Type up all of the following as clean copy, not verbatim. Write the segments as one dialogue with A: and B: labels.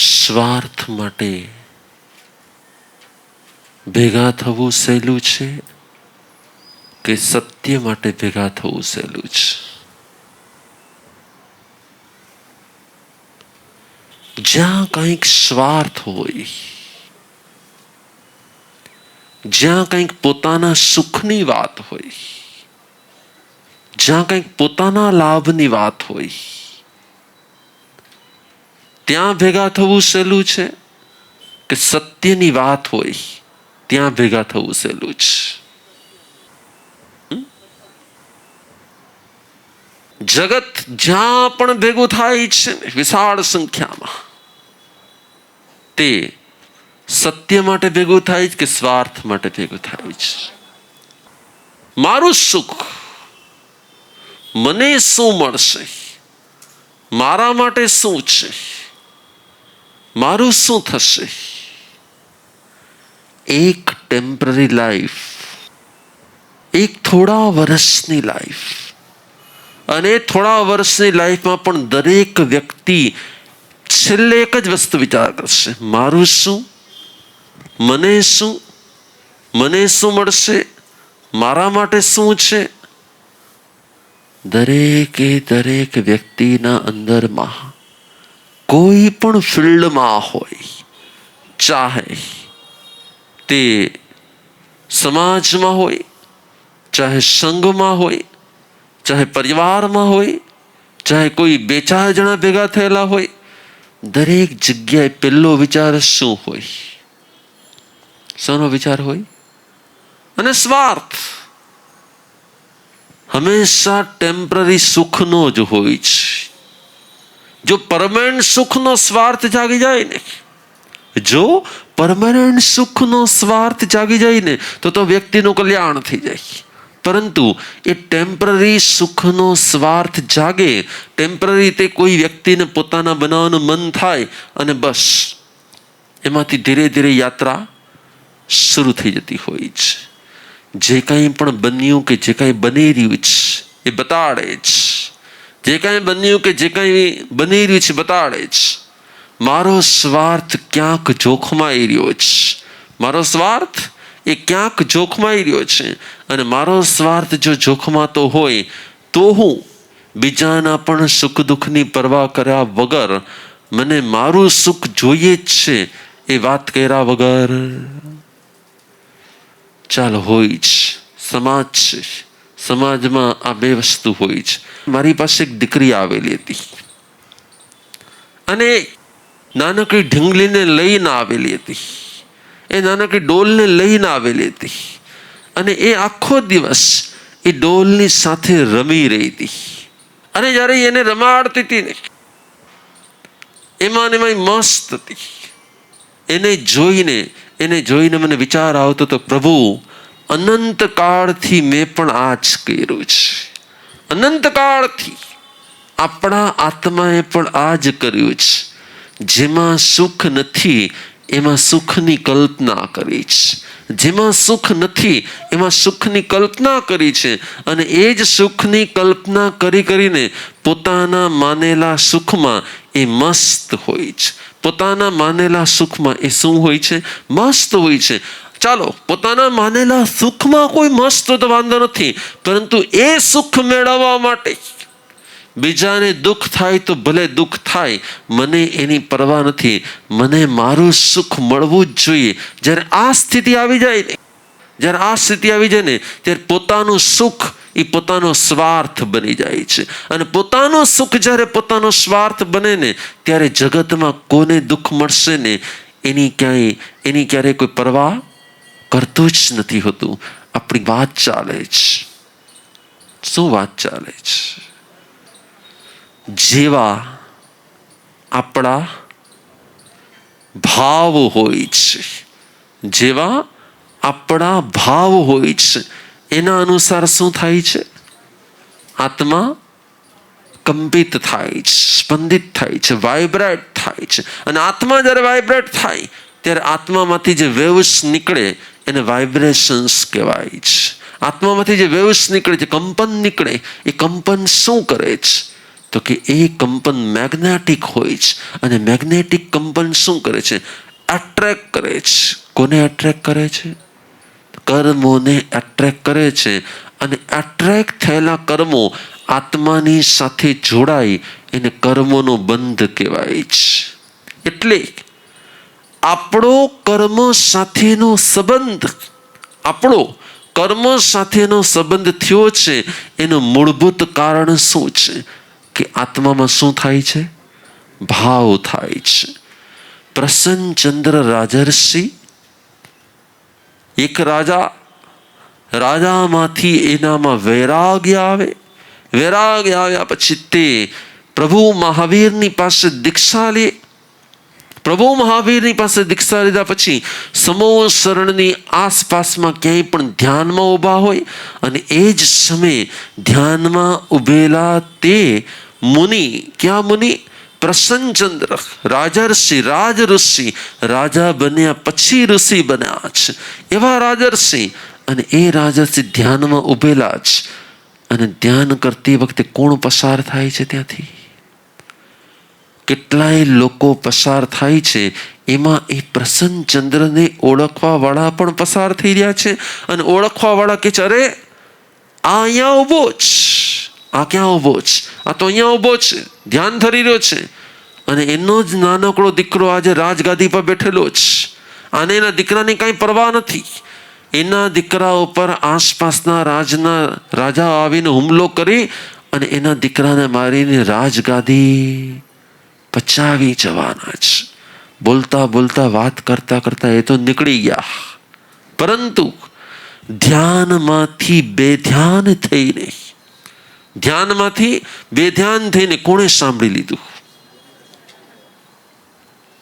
A: સ્વાર્થ માટે ભેગા થવું સહેલું છે કે સત્ય માટે ભેગા થવું સહેલું છે? જ્યાં કંઈક સ્વાર્થ હોય, જ્યાં કંઈક પોતાના સુખની વાત હોય, જ્યાં કંઈક પોતાના લાભની વાત હોય, ત્યાં ભેગા થવું સહેલું છે કે સત્યની વાત હોય ત્યાં ભેગા થવું સહેલું છે? જગત જ્યાં પણ ભેગું થાય છે વિશાળ સંખ્યામાં, તે સત્ય માટે ભેગું થાય છે કે સ્વાર્થ માટે ભેગું થાય છે? મારું સુખ, મને શું મળશે, મારા માટે શું છે, મારું શું થશે? એક ટેમ્પરરી લાઈફ, એક થોડા વર્ષની લાઈફ, અને થોડા વર્ષની લાઈફમાં પણ દરેક વ્યક્તિ છેલ્લે એક જ વસ્તુ વિચાર કરશે, મારું શું, મને શું, મને શું મળશે, મારા માટે શું છે? દરેક વ્યક્તિના અંદરમાં કોઈ પણ ફિલ્ડમાં હોય, ચાહે તે સમાજમાં હોય, ચાહે સંઘમાં હોય, ચાહે પરિવારમાં હોય, ચાહે કોઈ બે ચાર જણા ભેગા થયેલા હોય, દરેક જગ્યાએ પહેલો વિચાર શું હોય? શાનો વિચાર હોય? અને સ્વાર્થ હંમેશા ટેમ્પરરી સુખનો જ હોય છે. જો પરમાનન્ટ સુખનો સ્વાર્થ જાગી જાય ને, જો પરમાનન્ટ સુખનો સ્વાર્થ જાગી જાય ને તો વ્યક્તિનું કલ્યાણ થઈ જાય. પરંતુ એ ટેમ્પરરી સુખનો સ્વાર્થ જાગે, ટેમ્પરરી તે કોઈ વ્યક્તિને પોતાના બનાવવાનું મન થાય અને બસ એમાંથી ધીરે ધીરે યાત્રા શરૂ થઈ જતી હોય છે. જે કંઈ પણ બન્યું કે જે કંઈ બની રહ્યું છે એ બતાડે છે, જે કંઈ બન્યું કે જે કંઈ બની રહ્યું છે બતાડે છે મારો સ્વાર્થ ક્યાંક જોખમાઈ રહ્યો છે, મારો સ્વાર્થ એ ક્યાંક જોખમાઈ રહ્યો છે. અને મારો સ્વાર્થ જો જોખમાતો હોય તો હું બીજાના પણ સુખ દુઃખની પરવા કર્યા વગર મને મારું સુખ જોઈએ જ છે એ વાત કર્યા વગર ચાલ હોય જ. સમાજ છે, સમાજમાં આ બે વસ્તુ હોય છે. મારી પાસે એક દીકરી આવેલી હતી અને નાનકડી ઢીંગલીને લઈને આવેલી હતી, એ નાનકડી ડોલને લઈને આવેલી હતી અને એ આખો દિવસ એ ડોલની સાથે રમી રહી હતી. અને જ્યારે એને રમાડતી હતી ને એમાં મસ્ત હતી. એને જોઈને મને વિચાર આવતો તો, પ્રભુ અનંત કાળથી મેં પણ આ જ કર્યું છે, અનંત કાળથી આપણા આત્માએ પણ આ જ કર્યું છે. જેમાં સુખ નથી એમાં સુખની કલ્પના કરી છે, જેમાં સુખ નથી એમાં સુખની કલ્પના કરી છે. અને એ જ સુખની કલ્પના કરીને પોતાના માનેલા સુખમાં એ મસ્ત હોય છે. પોતાના માનેલા સુખમાં એ શું હોય છે? મસ્ત હોય છે. ચાલો, પોતાના માનેલા સુખમાં કોઈ મસ્ત તો વાંધો નથી, પરંતુ એ સુખ મેળવવા માટે બીજાને દુઃખ થાય તો ભલે દુઃખ થાય, મને એની પરવા નથી, મને મારું સુખ મળવું જ જોઈએ. જ્યારે આ સ્થિતિ આવી જાય ને, ત્યારે પોતાનું સુખ એ પોતાનો સ્વાર્થ બની જાય છે. અને પોતાનું સુખ જ્યારે પોતાનો સ્વાર્થ બને ને ત્યારે જગતમાં કોને દુઃખ મળશે ને એની ક્યારેય કોઈ પરવા કરતું જ નથી હોતું. આપણી વાત ચાલે છે. શું વાત ચાલે છે? જેવા આપણા ભાવ હોય છે, જેવા આપણા ભાવ હોય છે, એના અનુસાર શું થાય છે? આત્મા કંપિત થાય છે, સ્પંદિત થાય છે, વાઇબ્રેટ થાય છે. અને આત્મા જ્યારે વાઇબ્રેટ થાય ત્યારે આત્મામાંથી જે વેવ્સ નીકળે એને વાઇબ્રેશન્સ કહેવાય છે. આત્મામાંથી જે વેવ્સ નીકળે છે, કંપન નીકળે, એ કંપન શું કરે છે? તો કે એ કંપન મેગ્નેટિક હોય છે. અને મેગ્નેટિક કંપન શું કરે છે? એટ્રેક્ટ કરે છે. કોને એટ્રેક્ટ કરે છે? કર્મોને એટ્રેક્ટ કરે છે. અને એટ્રેક્ટ થયેલા કર્મો આત્માની સાથે જોડાય એને કર્મોનો બંધ કહેવાય છે. એટલે આપણો કર્મ સાથેનો સંબંધ થયો છે એનું મૂળભૂત કારણ શું છે? કે આત્મામાં શું થાય છે? ભાવ થાય છે. પ્રસન્નચંદ્ર રાજર્ષિ, એક રાજામાંથી એનામાં વૈરાગ્ય આવે. વૈરાગ્ય આવ્યા પછી તે પ્રભુ મહાવીરની પાસે દીક્ષા લે. પ્રભુ મહાવીરની પાસે દીક્ષા લીધા પછી સમૂહ શરણની આસપાસમાં ક્યાંય પણ ધ્યાનમાં ઊભા હોય અને એ જ સમયે ધ્યાનમાં ઊભેલા તે મુનિ, ક્યાં મુનિ? પ્રસન્નચંદ્ર રાજર્ષિ, રાજઋષિ, રાજા બન્યા પછી ઋષિ બન્યા છે એવા રાજર્ષિ. અને એ રાજર્ષિ ધ્યાનમાં ઊભેલા છે. અને ધ્યાન કરતી વખતે કોણ પસાર થાય છે ત્યાંથી? કેટલાય લોકો પસાર થાય છે. એમાં એ પ્રસન્નચંદ્રને ઓળખવા વાળા પણ પસાર થઈ રહ્યા છે. અને ઓળખવા વાળા કે છે, અરે આ અહીંયા ઊભો છે, આ ક્યાં ઊભો છે? આ તો અહીંયા ઊભો છે, ધ્યાન ધરી રહ્યો છે. અને એનો જ નાનકડો દીકરો આજે રાજગાદી પર બેઠેલો છે. આને એના દીકરાની કાંઈ પરવા નથી. એના દીકરા ઉપર આસપાસના રાજા આવીને હુમલો કરી અને એના દીકરાને મારીને રાજગાદી પચાવી જવાના છે. બોલતા બોલતા, વાત કરતા કરતા એ તો નીકળી ગયા. પરંતુ ધ્યાનમાંથી બેધ્યાન થઈને કોણે સાંભળી લીધું?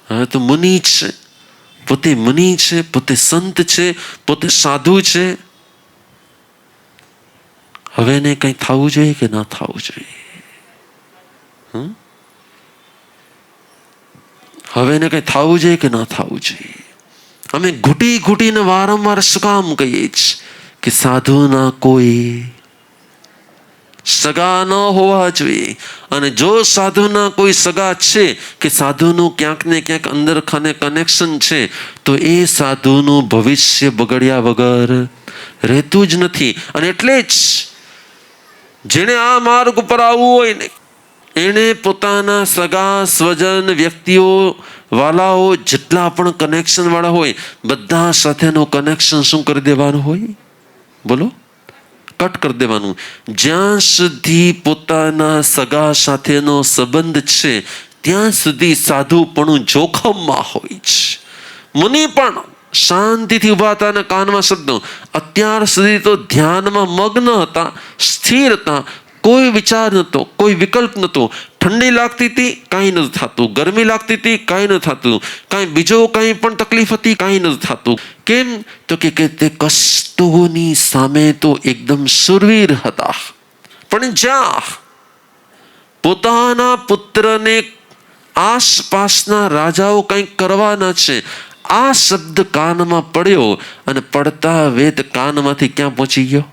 A: હવે તો મુનિ છે, પોતે મુનિ છે, પોતે સંત છે, પોતે સાધુ છે. હવે એને કંઈ થવું જોઈએ કે ના થવું જોઈએ? હવે એને કંઈ થવું જોઈએ કે ના થવું જોઈએ? અમે ઘૂંટીને વારંવાર શું કામ કહીએ છીએ કે સાધુના કોઈ સગા ન હોવા જોઈએ? અને જો સાધુના કોઈ સગા છે કે સાધુનું ક્યાંક ને ક્યાંક અંદર ખાને કનેક્શન છે તો એ સાધુનું ભવિષ્ય બગડ્યા વગર રહેતું જ નથી. અને એટલે જ જેણે આ માર્ગ ઉપર આવવું હોય ને એણે પોતાના સગા સ્વજન, વ્યક્તિઓ, વાલાઓ જેટલા પણ કનેક્શન વાળા હોય બધા સાથેનું કનેક્શન શું કરી દેવાનું હોય? બોલો, કટ કરી દેવાનું. જ્યાં સુધી પોતાના સગા સાથેનો સંબંધ છે ત્યાં સુધી સાધુપણું જોખમમાં હોય છે. મુનિ પણ શાંતિથી ઉભા હતા અને કાનમાં શબ્દો. અત્યાર સુધી તો ધ્યાનમાં મગ્ન હતા, સ્થિર હતા, કોઈ વિચાર નહોતો, કોઈ વિકલ્પ નહોતો. ઠંડી લાગતી હતી, કાંઈ નથી થતું. ગરમી લાગતી હતી, કાંઈ નથી થતું. કાંઈ બીજો કાંઈ પણ તકલીફ હતી, કાંઈ નથી થતું. કેમ? તો કે તે કષ્ટોની સામે તો એકદમ શુરવીર હતા. પણ જ્યાં પોતાના પુત્રને આસપાસના રાજાઓ કંઈક કરવાના છે, આ શબ્દ કાનમાં પડ્યો અને પડતા વેત કાનમાંથી ક્યાં પહોંચી ગયો?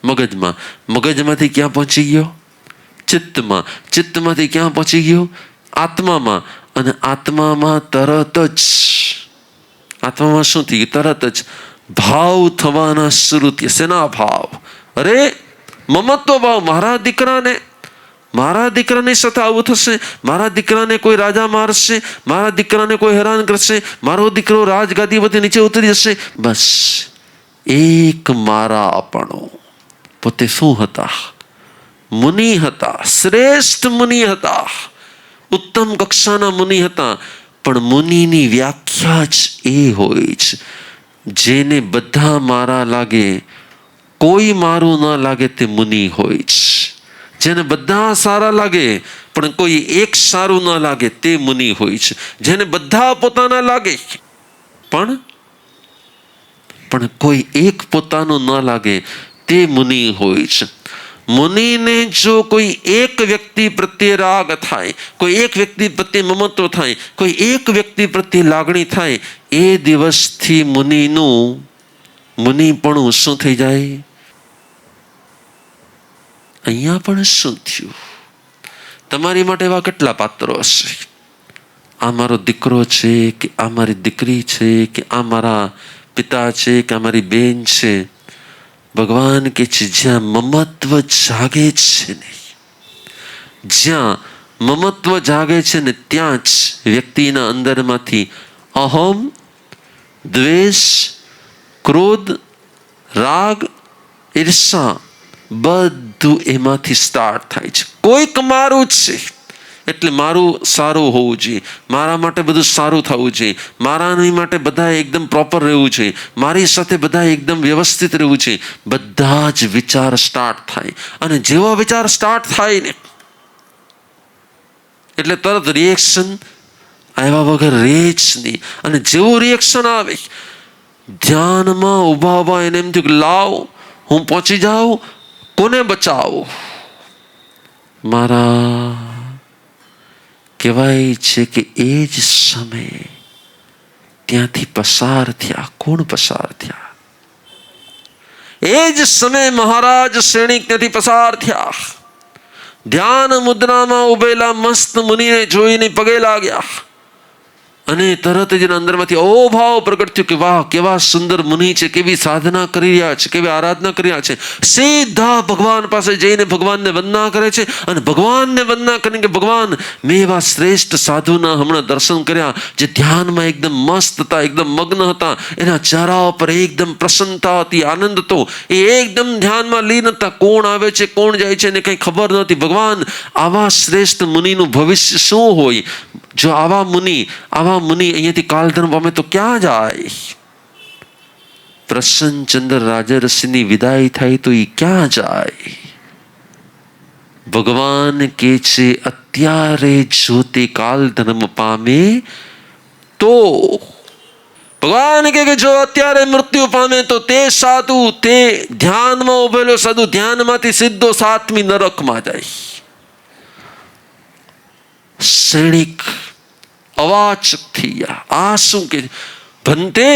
A: મગજમાં. મગજમાંથી ક્યાં પહોંચી ગયો? ચિત્તમાં. ચિત્તમાંથી ક્યાં પહોંચી ગયો? આત્મામાં. અને આત્મામાં તરત જ શું થઈ ગયું? તરત જ ભાવ થવાના શરૂ થયા. શેના ભાવ? અરે મમત્વ ભાવ. મારા દીકરાની સાથે આવું થશે, મારા દીકરાને કોઈ રાજા મારશે, મારા દીકરાને કોઈ હેરાન કરશે, મારો દીકરો રાજગાદી પરથી નીચે ઉતરી જશે. બસ એક મારા આપણો. પોતે શું હતા? મુનિ હતા, શ્રેષ્ઠ મુનિ હતા, ઉત્તમ કક્ષાના મુનિ હતા. પણ મુનિની વ્યાખ્યા જ એ હોય છે, જેને બધા મારા લાગે કોઈ મારું ન લાગે તે મુનિ હોય છે. જેને બધા સારા લાગે પણ કોઈ એક સારું ન લાગે તે મુનિ હોય છે. જેને બધા પોતાના લાગે પણ કોઈ એક પોતાનું ન લાગે તે મુનિ હોય છે. મુનિને જો કોઈ એક વ્યક્તિ પ્રત્યે રાગ થાય, કોઈ એક વ્યક્તિ પ્રત્યે મમત્વ થાય, કોઈ એક વ્યક્તિ પ્રત્યે લાગણી થાય, એ દિવસથી મુનિપણું શું થઈ જાય? અહીંયા પણ શું થયું? તમારી માટે એવા કેટલા પાત્રો હશે? આ મારો દીકરો છે, કે આ મારી દીકરી છે, કે આ મારા પિતા છે, કે આ મારી બેન છે. ભગવાન કે છે જ્યાં મમત્વ જાગે છે ને, જ્યાં મમત્વ જાગે છે ને, ત્યાં જ વ્યક્તિના અંદરમાંથી અહમ, દ્વેષ, ક્રોધ, રાગ, ઈર્ષા બધું એમાંથી સ્ટાર્ટ થાય છે. કોઈક મારું છે એટલે મારું સારું હોવું જોઈએ, મારા માટે બધું સારું થવું જોઈએ, મારાની માટે બધા એકદમ પ્રોપર રહેવું જોઈએ, મારી સાથે બધા એકદમ વ્યવસ્થિત રહેવું છે. બધા જ વિચાર સ્ટાર્ટ થાય, અને જેવા વિચાર સ્ટાર્ટ થાય ને એટલે તરત રિએક્શન આવ્યા વગર રહે જ નહીં. અને જેવું રિએક્શન આવે, ધ્યાનમાં ઉભા એને એમ થયું કે લાવ હું પહોંચી જાઉં, કોને બચાવું? મારા કહેવાય છે કે એ જ સમયે ત્યાંથી પસાર થયા. કોણ પસાર થયા? એ જ સમયે મહારાજ શ્રેણીક ત્યાંથી પસાર થયા. ધ્યાન મુદ્રામાં ઉભેલા મસ્ત મુનિને જોઈને પગે લાગ્યા, અને તરત જ અંદરમાંથી અહોભાવ પ્રગટ થયો કે વાહ, કેવા સુંદર મુનિ છે, કેવી સાધના કરી રહ્યા છે, કેવી આરાધના કરી રહ્યા છે. સીધા ભગવાન પાસે જઈને ભગવાનને વંદના કરે છે, અને ભગવાનને વંદના કરીને કે ભગવાન, મેં એવા શ્રેષ્ઠ સાધુના હમણાં દર્શન કર્યા, જે ધ્યાનમાં એકદમ મસ્ત હતા, એકદમ મગ્ન હતા, એના ચહેરા પર એકદમ પ્રસન્નતા હતી, આનંદ હતો, એ એકદમ ધ્યાનમાં લીન હતા. કોણ આવે છે, કોણ જાય છે એને કંઈ ખબર નહોતી. ભગવાન, આવા શ્રેષ્ઠ મુનિનું ભવિષ્ય શું હોય? જો આવા મુનિ અહીંયાથી કાલધર્મ પામે તો ક્યાં જાય? પ્રસન્નચંદ્ર રાજર્ષિની વિદાય થાય તો એ ક્યાં જાય? ભગવાન કે છે અત્યારે જો તે કાલધર્મ પામે તો, ભગવાન કે જો અત્યારે મૃત્યુ પામે તો તે સાધુ, તે ધ્યાનમાં ઉભેલો સાધુ ધ્યાનમાંથી સીધો 7મી નરકમાં જાય. શ્રેણીક અવાચક થઈ ગયા. આ શું કે ભંતે,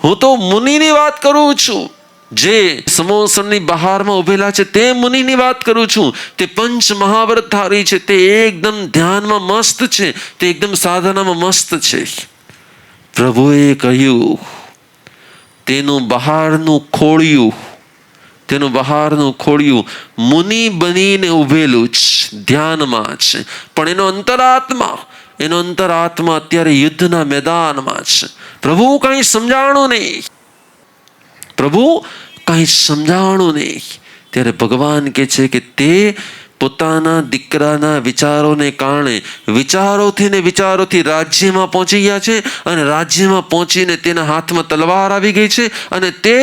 A: હું તો મુનિની વાત કરું છું, જે સમોસણની બહારમાં ઉભેલા છે તે મુનિની વાત કરું છું. તે પંચ મહાવ્રતધારી છે, તે એકદમ ધ્યાનમાં મસ્ત છે, તે એકદમ સાધનામાં મસ્ત છે. પ્રભુએ કહ્યું તેનું બહારનું ખોળિયું મુનિ બનીને ઉભેલું જ ધ્યાનમાં છે, પણ એનો અંતરાત્મા અત્યારે યુદ્ધના મેદાનમાં છે. પ્રભુ કંઈ સમજાણું નહીં. ત્યારે ભગવાન કે છે કે તે પોતાના દીકરાના વિચારોને કારણે વિચારોથી રાજ્યમાં પહોંચી ગયા છે, અને રાજ્યમાં પહોંચીને તેના હાથમાં તલવાર આવી ગઈ છે, અને તે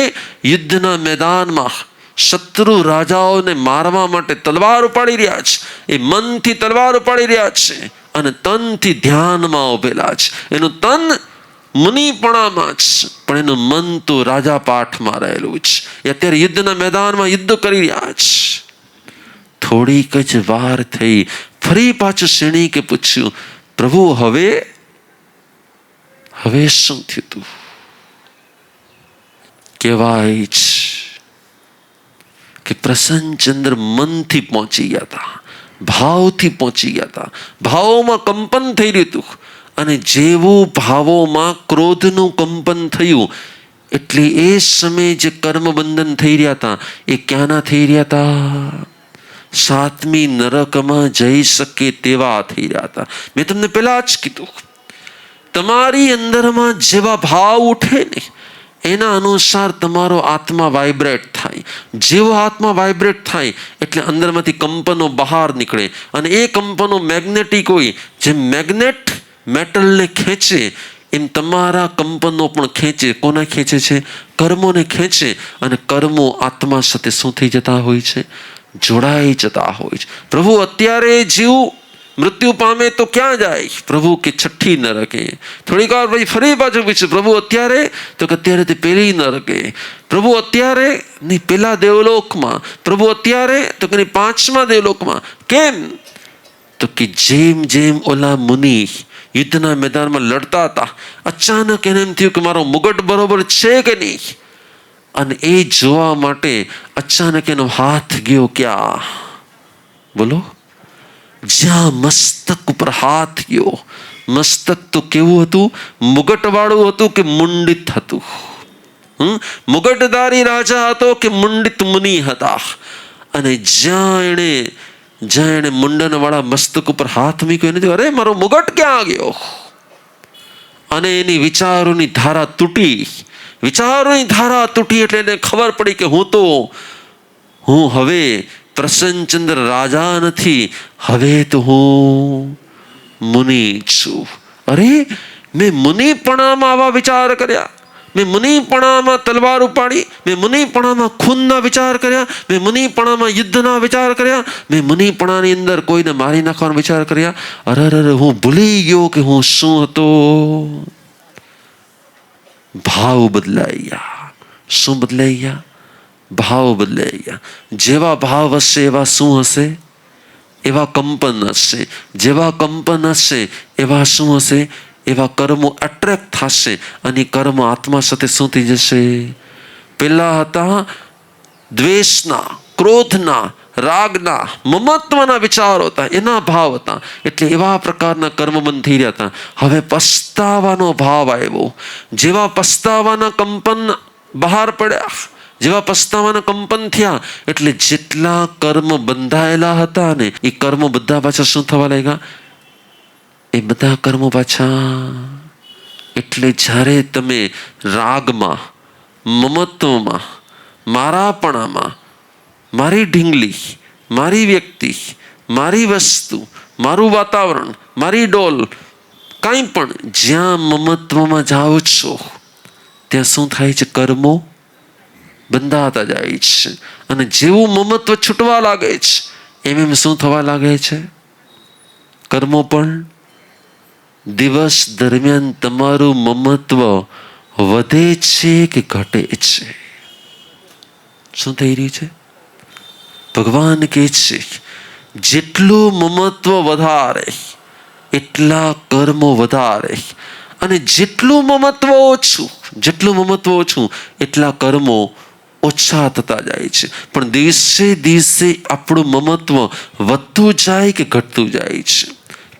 A: યુદ્ધના મેદાનમાં શત્રુ રાજાઓને મારવા માટે તલવાર ઉપાડી રહ્યા છે. એ મનથી તલવાર ઉપાડી રહ્યા છે, અને તનથી ધ્યાનમાં ઉભેલા છે. એનું તન મુનિપણામાં જ, પણ એનું મન તો રાજા પાઠમાં રહેલું છે. એ અત્યારે યુદ્ધના મેદાનમાં યુદ્ધ કરી રહ્યા છે. થોડીક જ વાર થઈ, ફરી પાછું શ્રેણીકે પૂછ્યું, પ્રભુ હવે શું થયું તું? કહેવાય છે કે પ્રસન્નચંદ્ર મનથી પહોંચી ગયા હતા, ભાવથી પહોંચી ગયા હતા. ભાવોમાં કંપન થઈ રહ્યું હતું, અને જેવું ભાવોમાં ક્રોધનું કંપન થયું, એટલે એ સમયે જે કર્મબંધન થઈ રહ્યા હતા એ ક્યાંના થઈ રહ્યા હતા? 7મી નરકમાં જઈ શકે તેવા થઈ રહ્યા હતા. મેં તમને પહેલા જ કીધું, તમારી અંદરમાં જેવા ભાવ ઉઠે ને એના અનુસાર તમારો આત્મા વાઇબ્રેટ થાય. જેવો આત્મા વાઇબ્રેટ થાય એટલે અંદરમાંથી કંપનો બહાર નીકળે, અને એ કંપનો મેગ્નેટિક હોય. જે મેગ્નેટ મેટલને ખેંચે એમ તમારા કંપનો પણ ખેંચે. કોને ખેંચે છે? કર્મોને ખેંચે. અને કર્મો આત્મા સાથે શું થઈ જતા હોય છે? જોડાઈ જતા હોય છે. પ્રભુ અત્યારે જીવ મૃત્યુ પામે તો ક્યાં જાય? પ્રભુ કે છઠ્ઠી નરકે. થોડીક વાર પછી ફરી પાછું પૂછ્યું, પ્રભુ અત્યારે? તો કે અત્યારે તે પેલી નરકે. પ્રભુ અત્યારે? નહીં, પેલા દેવલોકમાં. પ્રભુ અત્યારે? તો કે નહીં, 5મા દેવલોકમાં. કેમ? તો કે જેમ જેમ ઓલા મુનિ યુદ્ધના મેદાનમાં લડતા હતા, અચાનક એને એમ થયું કે મારો મુગટ બરોબર છે કે નહીં. અને એ જોવા માટે અચાનક એનો હાથ ગયો ક્યાં? બોલો. જ્યાં મસ્તક ઉપર હાથ ગયો. મસ્તક તો કેવું હતું? મુગટ વાળું હતું કે મુંડિત હતું? મુગટધારી રાજા હતો કે મુંડિત મુનિ હતા? અને જ્યાં એણે મુંડન વાળા મસ્તક ઉપર હાથ મૂક્યો એને અરે મારો મુગટ ક્યાં ગયો? અને એની વિચારોની ધારા તૂટી. વિચારોની ધારા તૂટી એટલે એને ખબર પડી કે હું હવે પ્રસન્નચંદ્ર રાજા નથી, હવે તો હું મુનિ છું. અરે મેં મુનિપણામાં આવા વિચાર કર્યા, મેં મુનિપણામાં તલવાર ઉપાડી, મેં મુનિપણામાં ખૂનના વિચાર કર્યા, મેં મુનિપણામાં યુદ્ધના વિચાર કર્યા, મેં મુનિપણાની અંદર કોઈને મારી નાખવાનો વિચાર કર્યા. અરે હું ભૂલી ગયો કે હું શું હતો. ભાવ બદલાઈ ગયા. શું બદલાઈ ગયા? ભાવ બદલાઈ ગયા. જેવા ભાવ હશે એવા શું હશે? એવા કંપન હશે. જેવા કંપન હશે એવા શું હશે? એવા કર્મો એટ્રેક્ટ થશે. અને કર્મ આત્મા સાથે શું થઈ જશે? પેલા હતા દ્વેષના, ક્રોધના, રાગના, મમત્વના વિચારો હતા, એના ભાવ હતા. એટલે એવા પ્રકારના કર્મ બંધ થઈ રહ્યા હતા. હવે પસ્તાવાનો ભાવ આવ્યો. જેવા પસ્તાવાના કંપન બહાર પડ્યા, જેવા પસ્તાવાના કંપન થયા, એટલે જેટલા કર્મ બંધાયેલા હતા ને એ કર્મો બધા પાછા શું થવા લાગ્યા? એ બધા કર્મો પાછા. એટલે જ્યારે તમે રાગમાં, મમત્વમાં, મારાપણામાં, મારી ઢીંગલી, મારી વ્યક્તિ, મારી વસ્તુ, મારું વાતાવરણ, મારી ડોલ, કાંઈ પણ જ્યાં મમત્વમાં જાઓ છો ત્યાં શું થાય છે? કર્મો બંધાતા જાય છે. અને જેવું મમત્વ છૂટવા લાગે છે એમ શું થવા લાગે છે? કર્મો પણ. દિવસ દરમિયાન તમારું મમત્વ વધે છે કે ઘટે છે? શું થઈ રહ્યું છે? ભગવાન કહે છે જેટલું મમત્વ વધારે એટલા કર્મો વધારે, અને જેટલું મમત્વ ઓછું એટલા કર્મો ઓછા થતા જાય છે. પણ દિવસે દિવસે આપણું મમત્વ વધતું જાય કે ઘટતું જાય છે?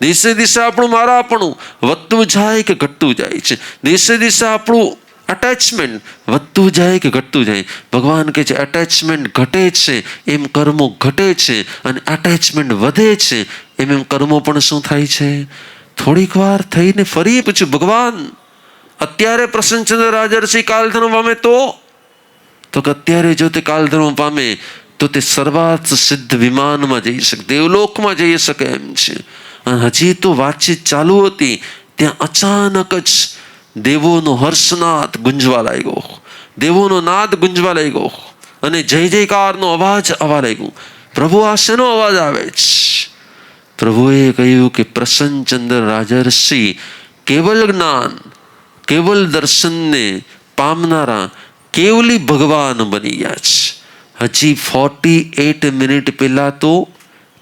A: દિવસે દિવસે આપણું મારાપણું વધતું જાય કે ઘટતું જાય છે? દિવસે દિવસે આપણું અટેચમેન્ટ વધતું જાય કે ઘટતું જાય? ભગવાન કહે છે એટેચમેન્ટ ઘટે છે એમ કર્મો ઘટે છે, અને એટેચમેન્ટ વધે છે એમ કર્મો પણ શું થાય છે? થોડીક વાર થઈને ફરી પૂછ્યું, ભગવાન અત્યારે પ્રસન્નચંદ્ર રાજર્ષિ કાલધર્મ પામે તો કે અત્યારે જો તે કાલધર્મ પામે તો તે સર્વાર્થ સિદ્ધ વિમાનમાં જઈ શકે, દેવલોકમાં જઈ શકે એમ છે. અને હજી તો વાતચીત ચાલુ હતી ત્યાં અચાનક જ દેવોનો હર્ષનાદ ગુંજવા લાગ્યો, દેવોનો નાદ ગુંજવા લાગ્યો, અને જય જયકારનો અવાજ આવવા લાગ્યો. પ્રભુ આ શેનો અવાજ આવે છે? પ્રભુએ કહ્યું કે પ્રસન્નચંદ્ર રાજર્ષિ કેવલ જ્ઞાન, કેવલ દર્શનને પામનારા કેવલી ભગવાન બની ગયા છે. હજી 48 મિનિટ પહેલા તો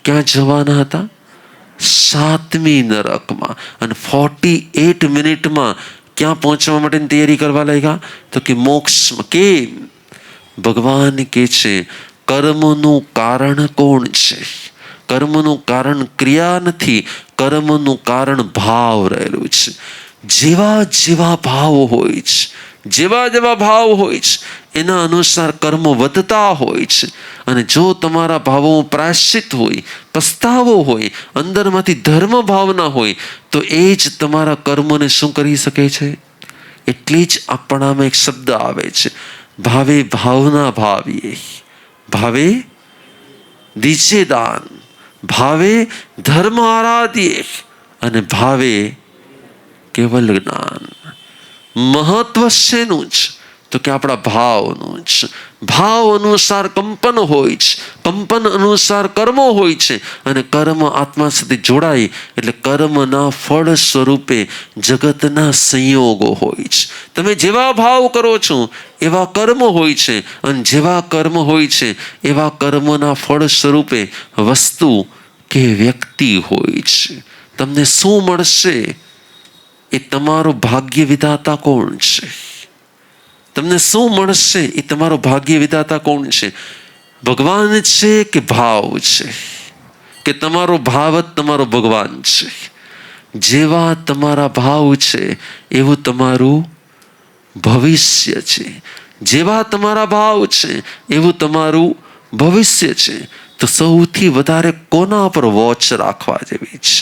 A: ક્યાં જવાના હતા? 7મી નરકમાં. અને 48 મિનિટમાં ક્યાં પહોંચવા માટેની તૈયારી કરવા લાગ્યા? તો કે મોક્ષમાં. કેમ? ભગવાન કહે છે કર્મનું કારણ કોણ છે? કર્મનું કારણ ક્રિયા નથી, કર્મનું કારણ ભાવ રહેલું છે. જેવા જેવા ભાવ હોય છે, જેવા જેવા ભાવ હોય છે એના અનુસાર કર્મો વધતા હોય છે. અને જો તમારા ભાવોમાં પ્રાયશ્ચિત હોય, પસ્તાવો હોય, અંદરમાંથી ધર્મ ભાવના હોય તો એ જ તમારા કર્મોને શું કરી શકે છે? એટલી જ આપણામાં એક શબ્દ આવે છે, ભાવે ભાવના ભાવીએ, ભાવે દીજે દાન, ભાવે ધર્મ આરાધ્યે, અને ભાવે કેવલ જ્ઞાન. મહત્વ શેનું જ? તો કે આપણા ભાવનું જ. ભાવ અનુસાર કંપન હોય છે, કંપન અનુસાર કર્મો હોય છે, અને કર્મ આત્મા સાથે જોડાય એટલે કર્મના ફળ સ્વરૂપે જગતના સંયોગો હોય છે. તમે જેવા ભાવ કરો છો એવા કર્મ હોય છે, અને જેવા કર્મ હોય છે એવા કર્મના ફળ સ્વરૂપે વસ્તુ કે વ્યક્તિ હોય છે. તમને શું મળશે એ તમારો ભાગ્ય વિધાતા કોણ છે? તમને શું મળશે એ તમારો ભાગ્ય વિધાતા કોણ છે? ભગવાન છે કે ભાવ છે? કે તમારો ભાવ જ તમારો ભગવાન છે? જેવા તમારા ભાવ છે એવું તમારું ભવિષ્ય છે. જેવા તમારા ભાવ છે એવું તમારું ભવિષ્ય છે. તો સૌથી વધારે કોના પર વોચ રાખવા જેવી છે?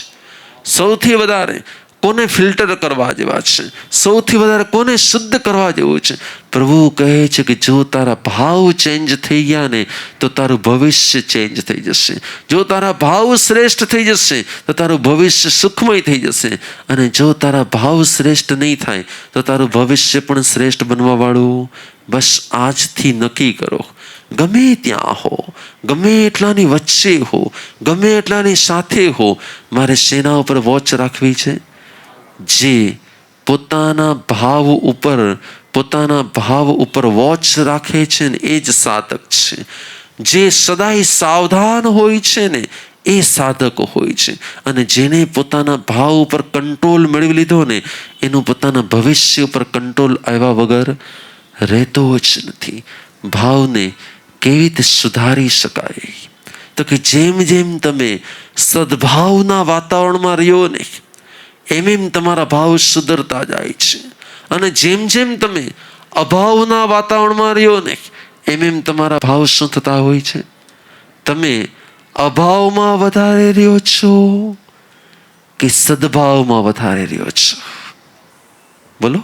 A: સૌથી વધારે કોને ફિલ્ટર કરવા જેવા છે? સૌથી વધારે કોને શુદ્ધ કરવા જેવું છે? પ્રભુ કહે છે કે જો તારા ભાવ ચેન્જ થઈ ગયા ને તો તારું ભવિષ્ય ચેન્જ થઈ જશે. જો તારા ભાવ શ્રેષ્ઠ થઈ જશે તો તારું ભવિષ્ય સુખમય થઈ જશે. અને જો તારા ભાવ શ્રેષ્ઠ નહીં થાય તો તારું ભવિષ્ય પણ શ્રેષ્ઠ બનવા વાળું. બસ આજથી નક્કી કરો, ગમે ત્યાં હો, ગમે એટલાની વચ્ચે હો, ગમે એટલાની સાથે હો, મારે શેના ઉપર વોચ રાખવી છે? જે પોતાના ભાવ ઉપર વોચ રાખે છે ને એ જ સાધક છે. જે સદાય સાવધાન હોય છે ને એ સાધક હોય છે. અને જેને પોતાના ભાવ ઉપર કંટ્રોલ મેળવી લીધો ને એનું પોતાના ભવિષ્ય ઉપર કંટ્રોલ આવ્યા વગર રહેતો જ નથી. ભાવને કેવી રીતે સુધારી શકાય? તો કે જેમ જેમ તમે સદભાવના વાતાવરણમાં રહ્યો ને એમ એમ તમારા ભાવ સુધરતા જાય છે. અને જેમ જેમ તમે અભાવના વાતાવરણમાં રહ્યો ને એમ એમ તમારા ભાવ શું થતા હોય છે? તમે અભાવમાં વધારે રહ્યો છો કે સદભાવમાં વધારે રહ્યો છો? બોલો.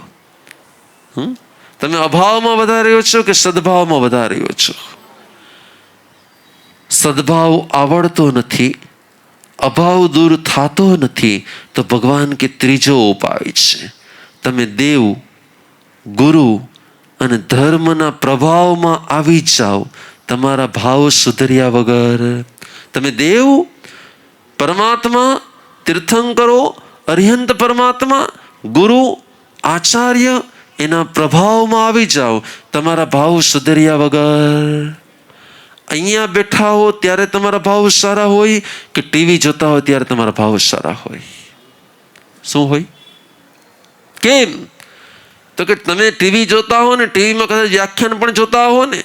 A: તમે અભાવમાં વધારે રહ્યો છો કે સદભાવમાં વધારે રહ્યો છો? સદભાવ આવડતો નથી, અભાવ દૂર થતો નથી, તો ભગવાન કે ત્રીજો ઉપાય છે. તમે દેવ, ગુરુ અને ધર્મના પ્રભાવમાં આવી જાઓ. તમારા ભાવ સુધર્યા વગર તમે દેવ, પરમાત્મા, તીર્થંકરો, અરિહંત પરમાત્મા, ગુરુ, આચાર્ય એના પ્રભાવમાં આવી જાઓ. તમારા ભાવ સુધર્યા વગર અહીંયા બેઠા હો ત્યારે તમારા ભાવ સારા હોય કે ટીવી જોતા હોય ત્યારે તમારા ભાવ સારા હોય? શું હોય? કેમ? તો કે તમે ટીવી જોતા હો ને, ટીવીમાં કદાચ વ્યાખ્યાન પણ જોતા હો ને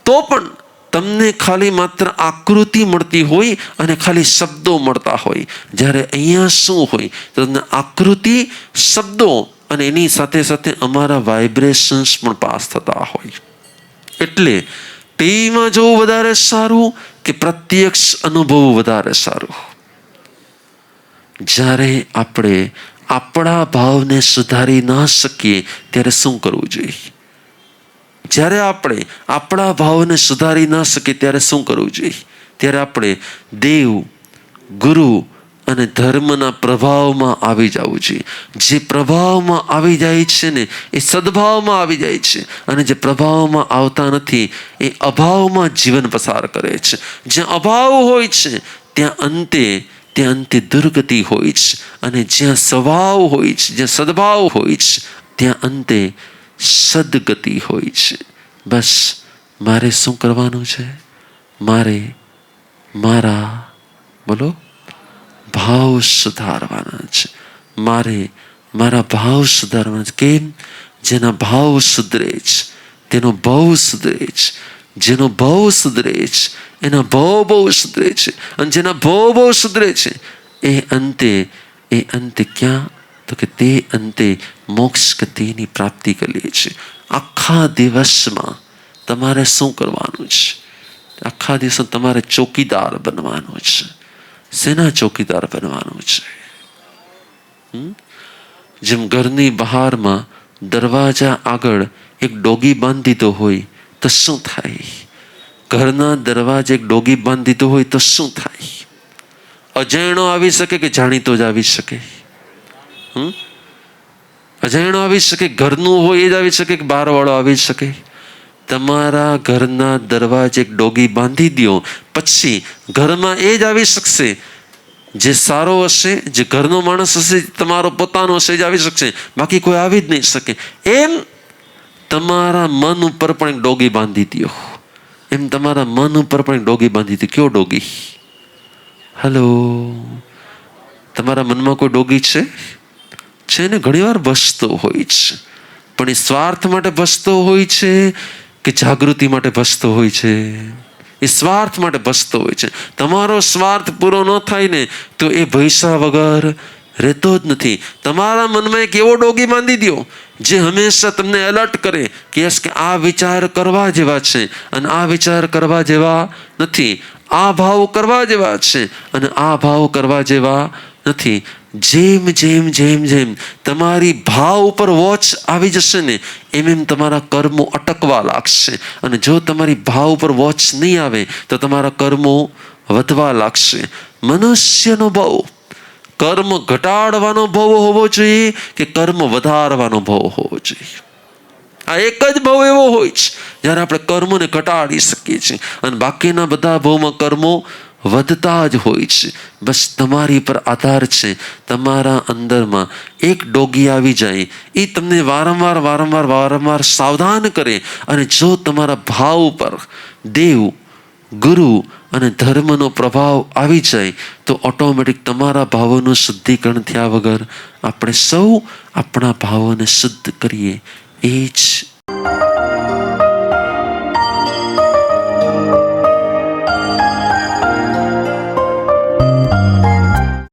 A: તો પણ તમને ખાલી માત્ર આકૃતિ મળતી હોય અને ખાલી શબ્દો મળતા હોય. જ્યારે અહીંયા શું હોય તો તમને આકૃતિ, શબ્દો અને એની સાથે સાથે અમારા વાઇબ્રેશન્સ પણ પાસ થતા હોય. એટલે ટીવીમાં જોવું વધારે સારું કે પ્રત્યક્ષ અનુભવ વધારે સારું? જ્યારે આપણે આપણા ભાવને સુધારી ના શકીએ ત્યારે શું કરવું જોઈએ? જ્યારે આપણે આપણા ભાવને સુધારી ના શકીએ ત્યારે શું કરવું જોઈએ? ત્યારે આપણે દેવ, ગુરુ અને ધર્મના પ્રભાવમાં આવી જવું જોઈએ. જે પ્રભાવમાં આવી જાય છે ને એ સદભાવમાં આવી જાય છે, અને જે પ્રભાવમાં આવતા નથી એ અભાવમાં જીવન પસાર કરે છે. જ્યાં અભાવ હોય છે ત્યાં અંતે દુર્ગતિ હોય છે, અને જ્યાં સ્વભાવ હોય છે, જ્યાં સદભાવ હોય છે ત્યાં અંતે સદગતિ હોય છે. બસ મારે શું કરવાનું છે? મારે બોલો ભાવ સુધારવાના છે. મારા ભાવ સુધારવાના છે. કેમ? જેના ભાવ સુધરે છે તેનો ભાવ સુધરે છે. જેનો ભાવ સુધરે છે એના ભાવ બહુ સુધરે છે. અને જેના ભાવ બહુ સુધરે છે એ અંતે ક્યાં? તો કે તે અંતે મોક્ષ ગતિની પ્રાપ્તિ કરીએ છે. આખા દિવસમાં તમારે શું કરવાનું છે? આખા દિવસમાં તમારે ચોકીદાર બનવાનું છે. શેના ચોકીદાર બનવાનું છે? જેમ ઘરની બહારમાં દરવાજા આગળ એક ડોગી બાંધી દીધો હોય તો શું થાય? ઘરના દરવાજે એક ડોગી બાંધી દીધો હોય તો શું થાય? અજાણ્યો આવી શકે કે જાણીતો જ આવી શકે? અજાણ્યો આવી શકે, ઘરનું હોય એ જ આવી શકે કે બહારવાળો આવી શકે. તમારા ઘરના દરવાજે એક ડોગી બાંધી દો, પછી ઘરમાં એ જ આવી શકશે જે સારો હશે, જે ઘરનો માણસ હશે, તમારો પોતાનો હશે, જ આવી શકશે, બાકી કોઈ આવી જ નહીં શકે. એમ તમારા મન ઉપર પણ એક ડોગી બાંધી દો. એમ તમારા મન ઉપર પણ એક ડોગી બાંધી દો. કયો ડોગી? હલો, તમારા મનમાં કોઈ ડોગી છે ને? ઘણી વાર બસતો હોય છે, પણ એ સ્વાર્થ માટે બસતો હોય છે કે જાગૃતિ માટે બસતો હોય છે? એ સ્વાર્થ માટે બસતો હોય છે. તમારો સ્વાર્થ પૂરો ન થાય ને તો એ ભૈસા વગર રહેતો જ નથી. તમારા મનમાં એક એવો ડોગી બાંધી દો જે હંમેશા તમને એલર્ટ કરે કે યસ, કે આ વિચાર કરવા જેવા છે અને આ વિચાર કરવા જેવા નથી, આ ભાવ કરવા જેવા છે અને આ ભાવ કરવા જેવા નથી. જેમ જેમ જેમ જેમ તમારી ભાવ ઉપર વોચ આવી જશે ને એમ એમ તમારા કર્મો અટકવા લાગશે. અને જો તમારી ભાવ ઉપર વોચ નહીં આવે તો તમારા કર્મો વધવા લાગશે. મનુષ્યનો ભાવ કર્મ ઘટાડવાનો ભાવ હોવો જોઈએ કે કર્મ વધારવાનો ભાવ હોવો જોઈએ? આ એક જ ભાવ એવો હોય છે જ્યારે આપણે કર્મોને ઘટાડી શકીએ છીએ, અને બાકીના બધા ભાવમાં કર્મો વધતા જ હોય છે. બસ તમારી પર આધાર છે. તમારા અંદરમાં એક ડોગી આવી જાય, એ તમને વારંવાર વારંવાર વારંવાર સાવધાન કરે, અને જો તમારા ભાવ પર દેવ, ગુરુ અને ધર્મનો પ્રભાવ આવી જાય તો ઓટોમેટિક તમારા ભાવોનું શુદ્ધિકરણ થયા વગર આપણે સૌ આપણા ભાવોને શુદ્ધ કરીએ. એ જ